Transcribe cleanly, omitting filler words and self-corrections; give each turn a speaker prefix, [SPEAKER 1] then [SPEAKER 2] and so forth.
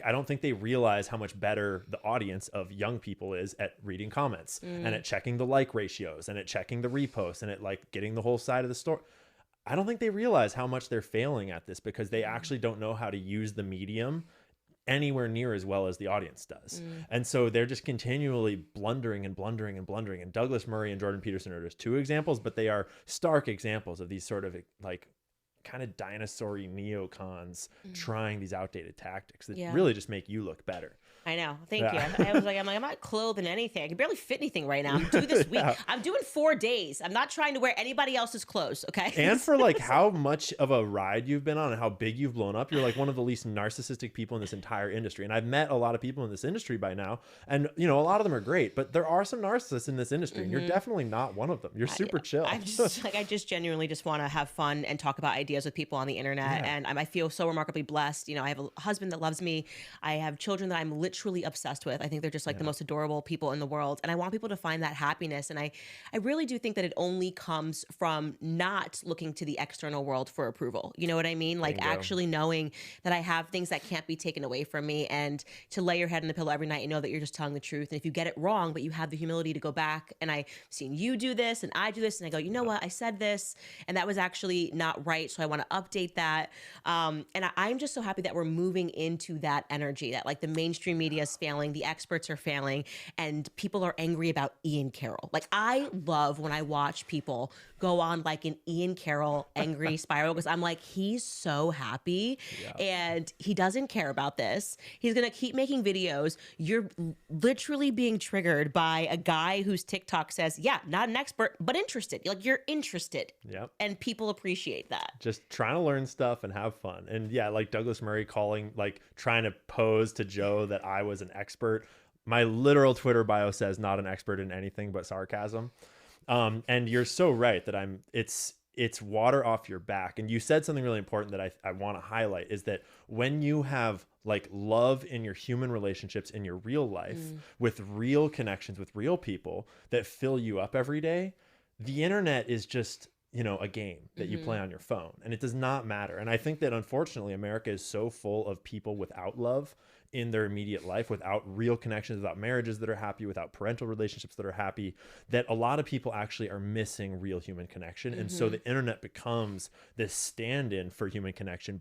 [SPEAKER 1] I don't think they realize how much better the audience of young people is at reading comments and at checking the like ratios and at checking the reposts and at like getting the whole side of the story. I don't think they realize how much they're failing at this because they actually don't know how to use the medium anywhere near as well as the audience does. And so they're just continually blundering and blundering and blundering. And Douglas Murray and Jordan Peterson are just two examples, but they are stark examples of these sort of like kind of dinosaur-y neocons trying these outdated tactics that really just make you look better.
[SPEAKER 2] I know. Thank you. I'm not clothed in anything. I can barely fit anything right now. I'm doing this week. I'm doing 4 days. I'm not trying to wear anybody else's clothes. Okay.
[SPEAKER 1] And for like how much of a ride you've been on and how big you've blown up, you're like one of the least narcissistic people in this entire industry. And I've met a lot of people in this industry by now, and you know, a lot of them are great, but there are some narcissists in this industry, and you're definitely not one of them. You're super chill.
[SPEAKER 2] I just genuinely just want to have fun and talk about ideas with people on the internet. And I feel so remarkably blessed. You know, I have a husband that loves me. I have children that I'm literally obsessed with. I think they're just like the most adorable people in the world. And I want people to find that happiness. And I really do think that it only comes from not looking to the external world for approval. You know what I mean? Like actually knowing that I have things that can't be taken away from me, and to lay your head in the pillow every night and know that you're just telling the truth. And if you get it wrong, but you have the humility to go back, and I've seen you do this and I do this, and I go, you know what? I said this and that was actually not right. So I want to update that. And I'm just so happy that we're moving into that energy, that like the mainstream media is failing, the experts are failing, and people are angry about Ian Carroll. Like, I love when I watch people go on like an Ian Carroll angry spiral, because I'm like, he's so happy and he doesn't care about this. He's going to keep making videos. You're literally being triggered by a guy whose TikTok says, yeah, not an expert, but interested. Like, you're interested.
[SPEAKER 1] Yep.
[SPEAKER 2] And people appreciate that.
[SPEAKER 1] Just trying to learn stuff and have fun. And yeah, like Douglas Murray calling, like trying to pose to Joe that I was an expert. My literal Twitter bio says not an expert in anything but sarcasm. And you're so right that it's water off your back. And you said something really important that I want to highlight, is that when you have like love in your human relationships in your real life with real connections with real people that fill you up every day, the internet is just, you know, a game that you play on your phone, and it does not matter. And I think that unfortunately America is so full of people without love in their immediate life, without real connections, without marriages that are happy, without parental relationships that are happy, that a lot of people actually are missing real human connection. And so the internet becomes this stand-in for human connection.